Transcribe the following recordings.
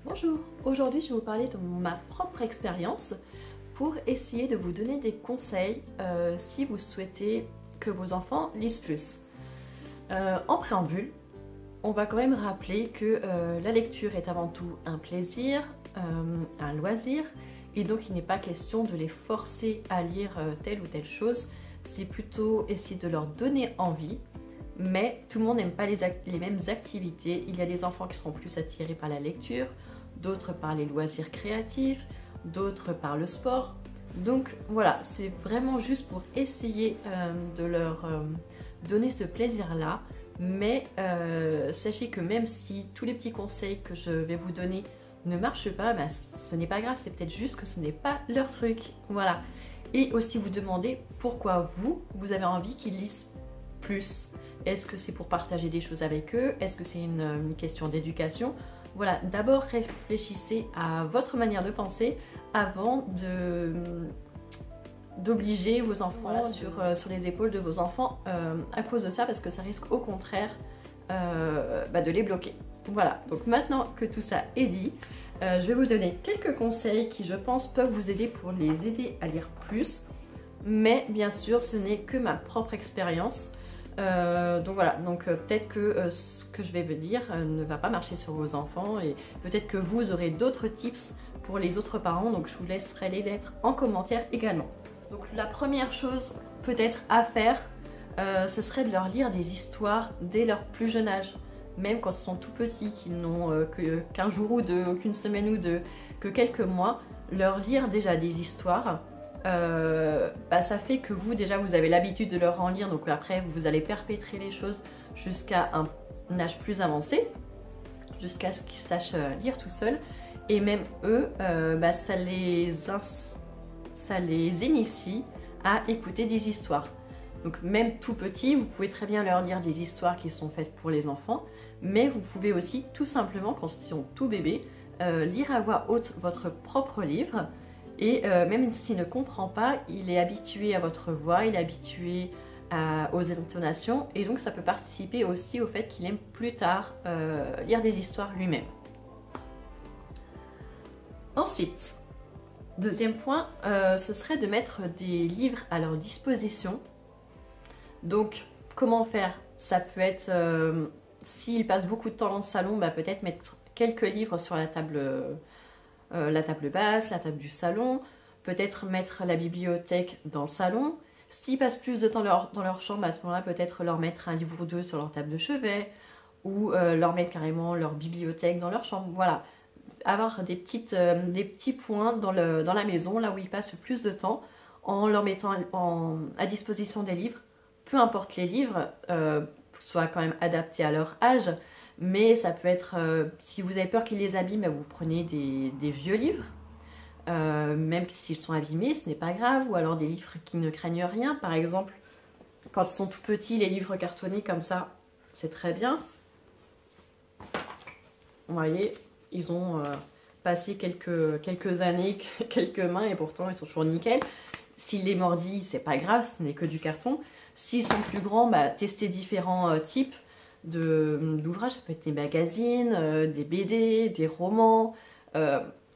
Bonjour, aujourd'hui je vais vous parler de ma propre expérience pour essayer de vous donner des conseils si vous souhaitez que vos enfants lisent plus. En préambule, on va quand même rappeler que la lecture est avant tout un plaisir, un loisir, et donc il n'est pas question de les forcer à lire telle ou telle chose, c'est plutôt essayer de leur donner envie. Mais tout le monde n'aime pas les mêmes activités. Il y a des enfants qui seront plus attirés par la lecture, d'autres par les loisirs créatifs, d'autres par le sport. Donc voilà, c'est vraiment juste pour essayer de leur donner ce plaisir-là. Mais sachez que même si tous les petits conseils que je vais vous donner ne marchent pas, bah, ce n'est pas grave, c'est peut-être juste que ce n'est pas leur truc. Voilà. Et aussi vous demander pourquoi vous avez envie qu'ils lisent plus. Est-ce que c'est pour partager des choses avec eux? Est-ce que c'est une question d'éducation? Voilà, d'abord réfléchissez à votre manière de penser avant d'obliger vos enfants sur les épaules de vos enfants à cause de ça, parce que ça risque au contraire de les bloquer. Voilà, donc maintenant que tout ça est dit, je vais vous donner quelques conseils qui je pense peuvent vous aider pour les aider à lire plus. Mais bien sûr, ce n'est que ma propre expérience. Donc voilà, peut-être que ce que je vais vous dire ne va pas marcher sur vos enfants et peut-être que vous aurez d'autres tips pour les autres parents, donc je vous laisserai les lettres en commentaire également. Donc la première chose peut-être à faire, ce serait de leur lire des histoires dès leur plus jeune âge. Même quand ils sont tout petits, qu'ils n'ont qu'un jour ou deux, qu'une semaine ou deux, que quelques mois, leur lire déjà des histoires. Ça fait que vous déjà vous avez l'habitude de leur en lire, donc après vous allez perpétrer les choses jusqu'à un âge plus avancé, jusqu'à ce qu'ils sachent lire tout seuls, et même eux ça les initie à écouter des histoires. Donc même tout petit, vous pouvez très bien leur lire des histoires qui sont faites pour les enfants, mais vous pouvez aussi tout simplement, quand ils sont tout bébés, lire à voix haute votre propre livre. Et même s'il ne comprend pas, il est habitué à votre voix, il est habitué aux intonations, et donc ça peut participer aussi au fait qu'il aime plus tard lire des histoires lui-même. Ensuite, deuxième point, ce serait de mettre des livres à leur disposition. Donc, comment faire? Ça peut être, s'ils passent beaucoup de temps dans le salon, peut-être mettre quelques livres sur la table basse, la table du salon, peut-être mettre la bibliothèque dans le salon. S'ils passent plus de temps dans leur chambre, à ce moment-là, peut-être leur mettre un livre ou deux sur leur table de chevet, ou leur mettre carrément leur bibliothèque dans leur chambre. Voilà, avoir des petits points dans la maison, là où ils passent plus de temps, en leur mettant à disposition des livres, peu importe les livres, soient quand même adaptés à leur âge. Mais ça peut être, si vous avez peur qu'ils les abîment, vous prenez des vieux livres, même s'ils sont abîmés, ce n'est pas grave, ou alors des livres qui ne craignent rien. Par exemple, quand ils sont tout petits, les livres cartonnés comme ça, c'est très bien. Vous voyez, ils ont passé quelques années, quelques mains, et pourtant ils sont toujours nickel. S'il les mordit, c'est pas grave, ce n'est que du carton. S'ils sont plus grands, testez différents types d'ouvrages, ça peut être des magazines, des BD, des romans,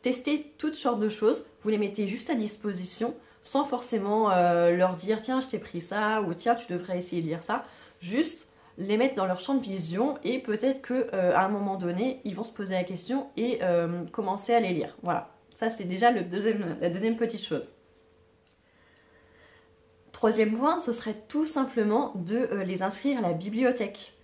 testez toutes sortes de choses, vous les mettez juste à disposition sans forcément leur dire tiens je t'ai pris ça ou tiens tu devrais essayer de lire ça, juste les mettre dans leur champ de vision et peut-être qu'à un moment donné ils vont se poser la question et commencer à les lire. Voilà, ça c'est déjà la deuxième petite chose. Troisième point, ce serait tout simplement de les inscrire à la bibliothèque.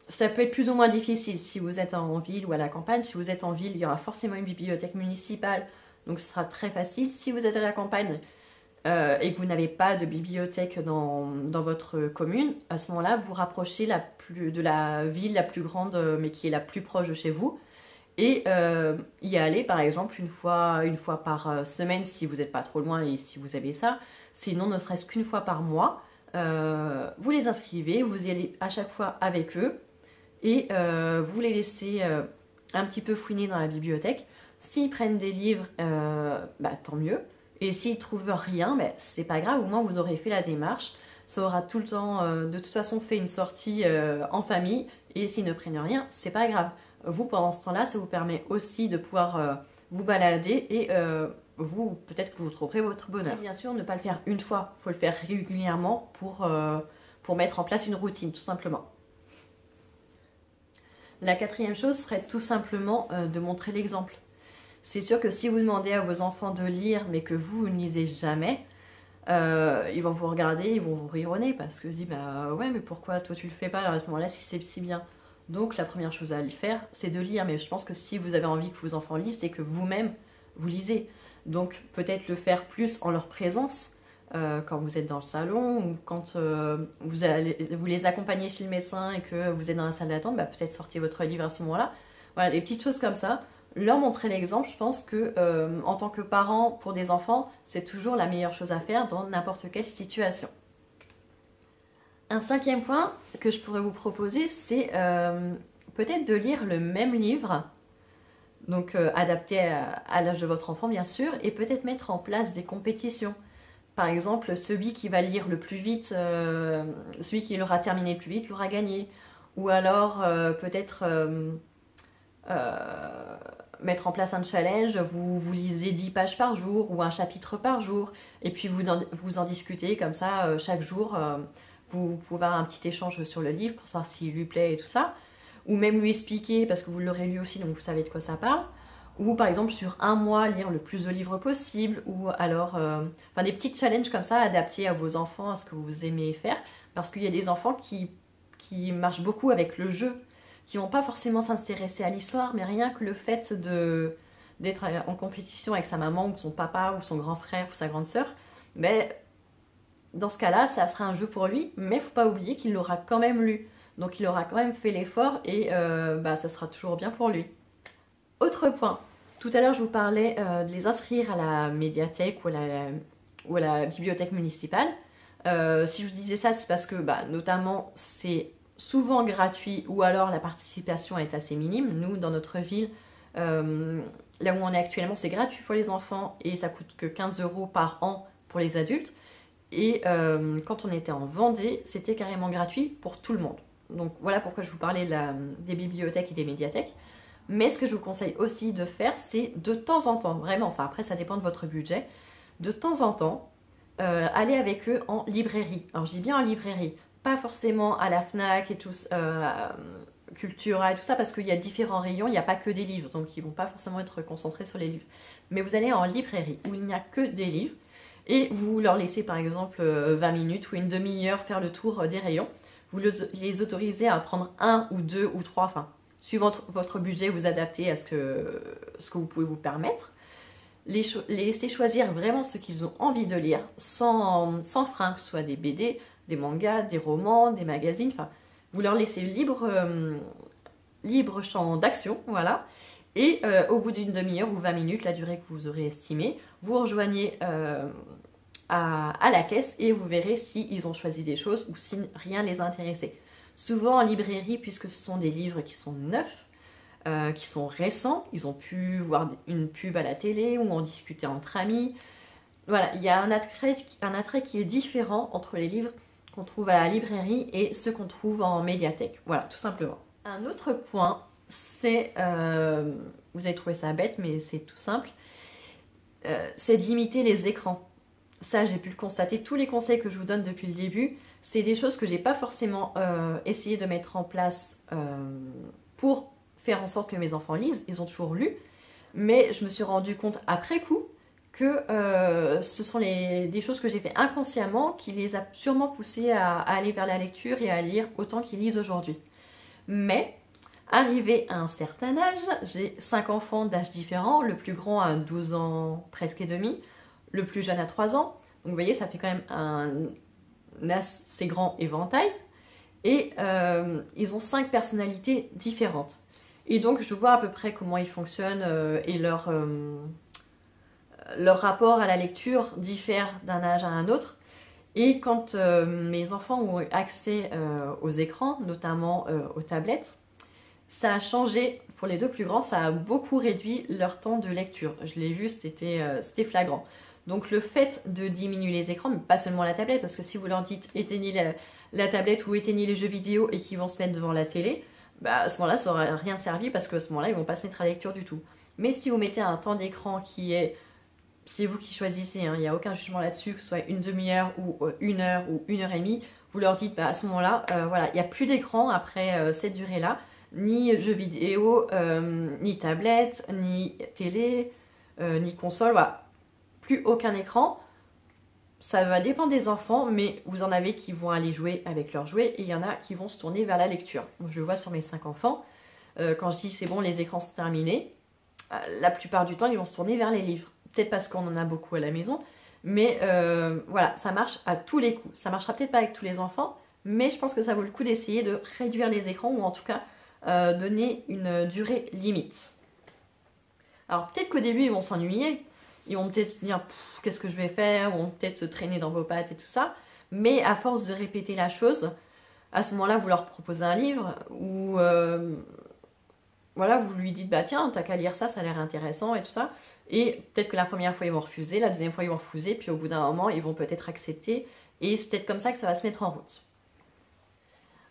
Ça peut être plus ou moins difficile si vous êtes en ville ou à la campagne. Si vous êtes en ville, il y aura forcément une bibliothèque municipale, donc ce sera très facile. Si vous êtes à la campagne et que vous n'avez pas de bibliothèque dans votre commune, à ce moment-là, vous rapprochez de la ville la plus grande, mais qui est la plus proche de chez vous, et y aller par exemple une fois par semaine si vous n'êtes pas trop loin et si vous avez ça. Sinon, ne serait-ce qu'une fois par mois. Vous les inscrivez, vous y allez à chaque fois avec eux et vous les laissez un petit peu fouiner dans la bibliothèque. S'ils prennent des livres, tant mieux. Et s'ils trouvent rien, c'est pas grave, au moins vous aurez fait la démarche. Ça aura tout le temps, de toute façon, fait une sortie en famille. Et s'ils ne prennent rien, c'est pas grave. vous, pendant ce temps-là, ça vous permet aussi de pouvoir vous balader et peut-être que vous trouverez votre bonheur. Et bien sûr, ne pas le faire une fois, il faut le faire régulièrement pour mettre en place une routine, tout simplement. La quatrième chose serait tout simplement de montrer l'exemple. C'est sûr que si vous demandez à vos enfants de lire, mais que vous ne lisez jamais, ils vont vous regarder, ils vont vous rironner parce que je dis bah ouais, mais pourquoi toi tu le fais pas à ce moment-là si c'est si bien. Donc la première chose à le faire, c'est de lire. Mais je pense que si vous avez envie que vos enfants lisent, c'est que vous-même vous lisez. Donc peut-être le faire plus en leur présence, quand vous êtes dans le salon ou quand vous les accompagnez chez le médecin et que vous êtes dans la salle d'attente, bah, peut-être sortir votre livre à ce moment-là. Voilà, les petites choses comme ça. Leur montrer l'exemple, je pense que en tant que parent pour des enfants, c'est toujours la meilleure chose à faire dans n'importe quelle situation. Un cinquième point que je pourrais vous proposer, c'est peut-être de lire le même livre, donc adapté à l'âge de votre enfant bien sûr, et peut-être mettre en place des compétitions. Par exemple, celui qui va lire le plus vite, celui qui l'aura terminé le plus vite l'aura gagné. Ou alors peut-être mettre en place un challenge, vous lisez 10 pages par jour ou un chapitre par jour, et puis vous en discutez comme ça chaque jour. Vous pouvez avoir un petit échange sur le livre pour savoir s'il lui plaît et tout ça. Ou même lui expliquer, parce que vous l'aurez lu aussi, donc vous savez de quoi ça parle. Ou par exemple sur un mois, lire le plus de livres possible. Ou alors des petits challenges comme ça, adaptés à vos enfants, à ce que vous aimez faire. Parce qu'il y a des enfants qui marchent beaucoup avec le jeu, qui vont pas forcément s'intéresser à l'histoire, mais rien que le fait d'être en compétition avec sa maman ou son papa ou son grand frère ou sa grande sœur, mais dans ce cas-là, ça sera un jeu pour lui, mais il ne faut pas oublier qu'il l'aura quand même lu. Donc il aura quand même fait l'effort et ça sera toujours bien pour lui. Autre point, tout à l'heure je vous parlais de les inscrire à la médiathèque ou à la bibliothèque municipale. Si je vous disais ça, c'est parce que notamment c'est souvent gratuit ou alors la participation est assez minime. Nous, dans notre ville, là où on est actuellement, c'est gratuit pour les enfants et ça coûte que 15 € par an pour les adultes. Et quand on était en Vendée, c'était carrément gratuit pour tout le monde. Donc voilà pourquoi je vous parlais des bibliothèques et des médiathèques. Mais ce que je vous conseille aussi de faire, c'est de temps en temps, vraiment, enfin après ça dépend de votre budget, de temps en temps, aller avec eux en librairie. Alors je dis bien en librairie, pas forcément à la Fnac et tout, Cultura et tout ça, parce qu'il y a différents rayons, il n'y a pas que des livres, donc ils ne vont pas forcément être concentrés sur les livres. Mais vous allez en librairie, où il n'y a que des livres, et vous leur laissez par exemple 20 minutes ou une demi-heure faire le tour des rayons. Vous les autorisez à prendre un ou deux ou trois, enfin, suivant votre budget, vous adaptez à ce que vous pouvez vous permettre. Les laisser choisir vraiment ce qu'ils ont envie de lire, sans frein, que ce soit des BD, des mangas, des romans, des magazines, enfin, vous leur laissez libre champ d'action, voilà. Et au bout d'une demi-heure ou 20 minutes, la durée que vous aurez estimée, vous rejoignez à la caisse et vous verrez s'ils ont choisi des choses ou si rien les a intéressés. Souvent en librairie, puisque ce sont des livres qui sont neufs, qui sont récents, ils ont pu voir une pub à la télé ou en discuter entre amis. Voilà, il y a un attrait qui est différent entre les livres qu'on trouve à la librairie et ceux qu'on trouve en médiathèque. Voilà, tout simplement. Un autre point, c'est, vous avez trouvé ça bête, mais c'est tout simple, c'est de limiter les écrans. Ça, j'ai pu le constater. Tous les conseils que je vous donne depuis le début, c'est des choses que j'ai pas forcément essayé de mettre en place pour faire en sorte que mes enfants lisent. Ils ont toujours lu, mais je me suis rendu compte après coup que ce sont des choses que j'ai fait inconsciemment qui les a sûrement poussés à aller vers la lecture et à lire autant qu'ils lisent aujourd'hui. Mais arrivé à un certain âge, j'ai 5 enfants d'âge différents, le plus grand a 12 ans presque et demi, le plus jeune a 3 ans, donc vous voyez ça fait quand même un assez grand éventail, et ils ont 5 personnalités différentes. Et donc je vois à peu près comment ils fonctionnent et leur rapport à la lecture diffère d'un âge à un autre. Et quand mes enfants ont eu accès aux écrans, notamment aux tablettes, ça a changé pour les deux plus grands, ça a beaucoup réduit leur temps de lecture. Je l'ai vu, c'était flagrant. Donc le fait de diminuer les écrans, mais pas seulement la tablette, parce que si vous leur dites éteignez la tablette ou éteignez les jeux vidéo et qu'ils vont se mettre devant la télé, bah, à ce moment-là, ça n'aurait rien servi parce qu'à ce moment-là, ils vont pas se mettre à la lecture du tout. Mais si vous mettez un temps d'écran qui est, c'est vous qui choisissez, hein, il n'y a aucun jugement là-dessus, que ce soit une demi-heure ou 1 heure ou 1 heure et demie, vous leur dites bah, à ce moment-là, voilà, il n'y a plus d'écran après cette durée-là, ni jeux vidéo, ni tablette, ni télé, ni console, voilà, plus aucun écran. Ça va dépendre des enfants, mais vous en avez qui vont aller jouer avec leurs jouets et il y en a qui vont se tourner vers la lecture. Donc, je le vois sur mes 5 enfants. Quand je dis c'est bon, les écrans sont terminés, la plupart du temps, ils vont se tourner vers les livres. Peut-être parce qu'on en a beaucoup à la maison, mais voilà, ça marche à tous les coups. Ça marchera peut-être pas avec tous les enfants, mais je pense que ça vaut le coup d'essayer de réduire les écrans ou en tout cas donner une durée limite. Alors peut-être qu'au début, ils vont s'ennuyer. Ils vont peut-être se dire qu'est-ce que je vais faire, ils vont peut-être se traîner dans vos pattes et tout ça. Mais à force de répéter la chose, à ce moment-là, vous leur proposez un livre ou voilà, vous lui dites bah tiens, t'as qu'à lire ça, ça a l'air intéressant et tout ça. Et peut-être que la première fois ils vont refuser, la deuxième fois ils vont refuser, puis au bout d'un moment ils vont peut-être accepter. Et c'est peut-être comme ça que ça va se mettre en route.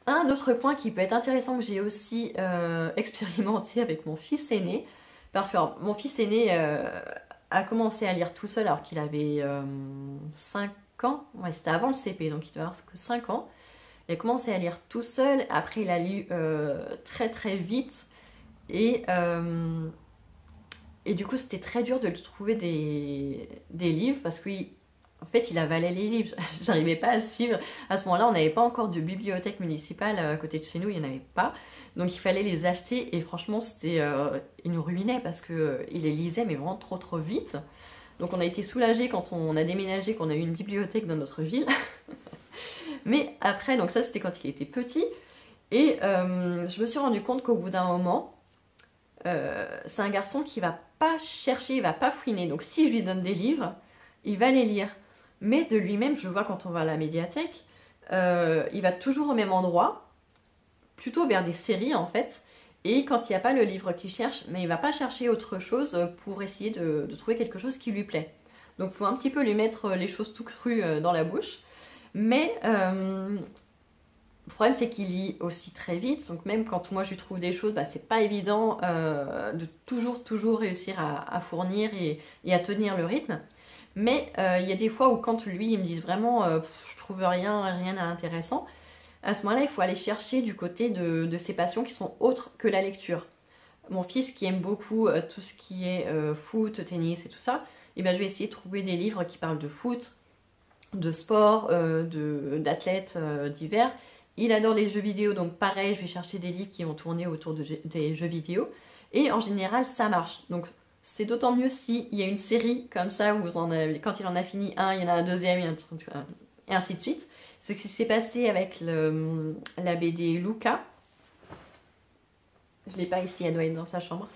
Un autre point qui peut être intéressant que j'ai aussi expérimenté avec mon fils aîné, parce que alors, mon fils aîné a commencé à lire tout seul alors qu'il avait 5 ans. Ouais, c'était avant le CP, donc il devait avoir que 5 ans. Il a commencé à lire tout seul. Après, il a lu très très vite. Et du coup, c'était très dur de lui trouver des livres parce qu'en fait, il avalait les livres. J'arrivais pas à suivre. À ce moment-là, on n'avait pas encore de bibliothèque municipale à côté de chez nous. Il n'y en avait pas. Donc, il fallait les acheter. Et franchement, il nous ruinait parce qu'il les lisait, mais vraiment trop trop vite. Donc, on a été soulagés quand on a déménagé, qu'on a eu une bibliothèque dans notre ville. Mais après, donc ça, c'était quand il était petit. Et je me suis rendu compte qu'au bout d'un moment, c'est un garçon qui va pas chercher, il va pas fouiner. Donc si je lui donne des livres, il va les lire. Mais de lui-même, je le vois quand on va à la médiathèque, il va toujours au même endroit, plutôt vers des séries en fait. Et quand il n'y a pas le livre qu'il cherche, mais il va pas chercher autre chose pour essayer de trouver quelque chose qui lui plaît. Donc il faut un petit peu lui mettre les choses tout crues dans la bouche. Mais le problème, c'est qu'il lit aussi très vite, donc même quand moi je lui trouve des choses, bah, c'est pas évident de toujours réussir à fournir et à tenir le rythme. Mais il y a des fois où quand lui, il me dit vraiment je trouve rien d'intéressant, à ce moment-là, il faut aller chercher du côté de ses passions qui sont autres que la lecture. Mon fils qui aime beaucoup tout ce qui est foot, tennis et tout ça, et ben, je vais essayer de trouver des livres qui parlent de foot, de sport, d'athlètes divers. Il adore les jeux vidéo, donc pareil, je vais chercher des livres qui vont tourner autour des jeux vidéo. Et en général, ça marche. Donc c'est d'autant mieux s'il y a une série comme ça, où quand il en a fini un, il y en a un deuxième, et ainsi de suite. C'est ce qui s'est passé avec la BD Luca. Je ne l'ai pas ici, elle doit être dans sa chambre.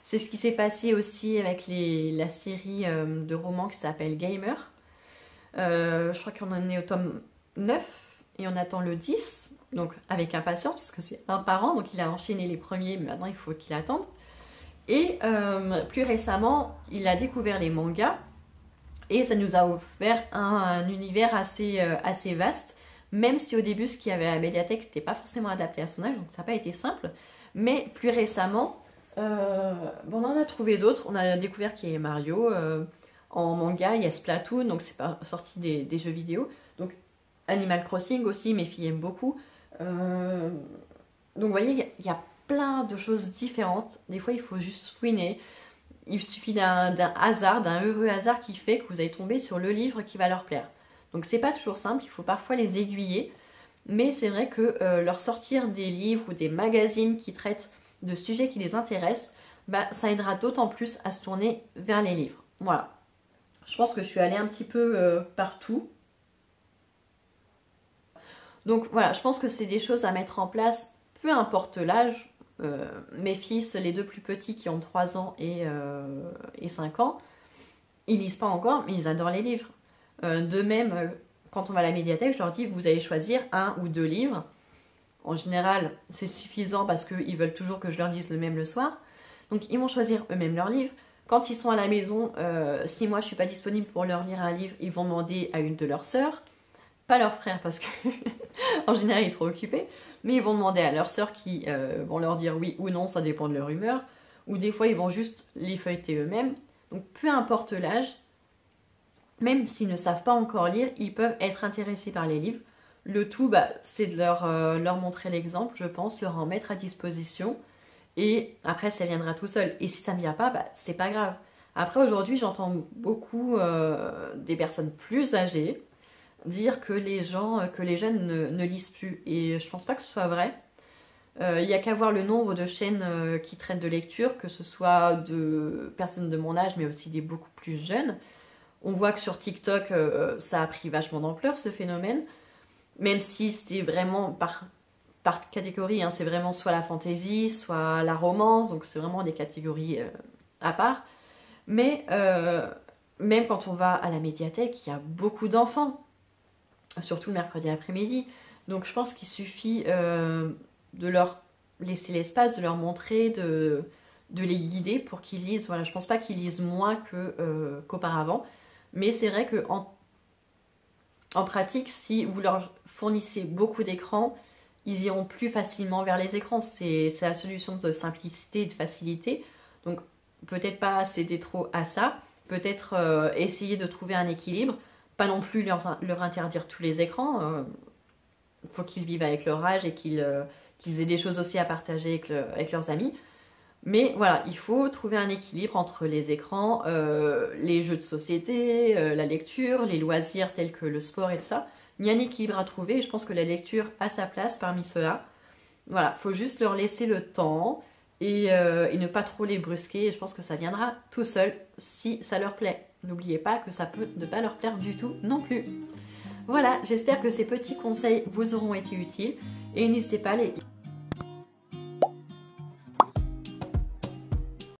C'est ce qui s'est passé aussi avec la série de romans qui s'appelle Gamer. Je crois qu'on en est au tome 9 et on attend le 10. Donc avec impatience, parce que c'est un par an, donc il a enchaîné les premiers, mais maintenant il faut qu'il attende. Et plus récemment, il a découvert les mangas, et ça nous a offert un univers assez vaste, même si au début, ce qu'il y avait à la médiathèque, c'était pas forcément adapté à son âge, donc ça n'a pas été simple. Mais plus récemment, on en a trouvé d'autres. On a découvert qu'il y avait Mario, en manga, il y a Splatoon, donc c'est pas sorti des jeux vidéo. Donc Animal Crossing aussi, mes filles aiment beaucoup. Donc vous voyez, il y a plein de choses différentes. Des fois, il faut juste fouiner. Il suffit d'un hasard, d'un heureux hasard qui fait que vous allez tomber sur le livre qui va leur plaire. Donc c'est pas toujours simple, il faut parfois les aiguiller. Mais c'est vrai que leur sortir des livres ou des magazines qui traitent de sujets qui les intéressent, bah, ça aidera d'autant plus à se tourner vers les livres. Voilà. Je pense que je suis allée un petit peu partout. Donc voilà, je pense que c'est des choses à mettre en place, peu importe l'âge. Mes fils, les deux plus petits qui ont 3 ans et 5 ans, ils lisent pas encore, mais ils adorent les livres. De même, quand on va à la médiathèque, je leur dis, vous allez choisir 1 ou 2 livres. En général, c'est suffisant parce qu'ils veulent toujours que je leur dise le même le soir. Donc ils vont choisir eux-mêmes leurs livres. Quand ils sont à la maison, si moi je suis pas disponible pour leur lire un livre, ils vont demander à une de leurs sœurs. pas leur frère parce que en général il est trop occupé, mais ils vont demander à leur sœur qui vont leur dire oui ou non, ça dépend de leur humeur, ou des fois ils vont juste les feuilleter eux-mêmes. Donc peu importe l'âge, même s'ils ne savent pas encore lire, ils peuvent être intéressés par les livres. Le tout, c'est de leur montrer l'exemple, je pense, leur en mettre à disposition. Et après, ça viendra tout seul. Et si ça ne vient pas, c'est pas grave. Après, aujourd'hui, j'entends beaucoup des personnes plus âgées dire que les jeunes ne lisent plus. Et je pense pas que ce soit vrai. Il n'y a qu'à voir le nombre de chaînes qui traitent de lecture, que ce soit de personnes de mon âge, mais aussi des beaucoup plus jeunes. On voit que sur TikTok, ça a pris vachement d'ampleur, ce phénomène. Même si c'est vraiment par catégorie, hein, c'est vraiment soit la fantasy, soit la romance, donc c'est vraiment des catégories à part. Mais même quand on va à la médiathèque, il y a beaucoup d'enfants, surtout le mercredi après-midi. Donc je pense qu'il suffit de leur laisser l'espace, de leur montrer, de les guider pour qu'ils lisent. Voilà, je pense pas qu'ils lisent moins qu'auparavant, mais c'est vrai que en pratique, si vous leur fournissez beaucoup d'écrans, ils iront plus facilement vers les écrans. C'est la solution de simplicité et de facilité. Donc peut-être pas céder trop à ça, peut-être essayer de trouver un équilibre, pas non plus leur interdire tous les écrans. Il faut qu'ils vivent avec leur âge et qu'ils aient des choses aussi à partager avec leurs amis. Mais voilà, il faut trouver un équilibre entre les écrans, les jeux de société, la lecture, les loisirs tels que le sport et tout ça. Il y a un équilibre à trouver et je pense que la lecture a sa place parmi ceux-là. Voilà, il faut juste leur laisser le temps et ne pas trop les brusquer. Et je pense que ça viendra tout seul si ça leur plaît. N'oubliez pas que ça peut ne pas leur plaire du tout non plus. Voilà, j'espère que ces petits conseils vous auront été utiles et n'hésitez pas à les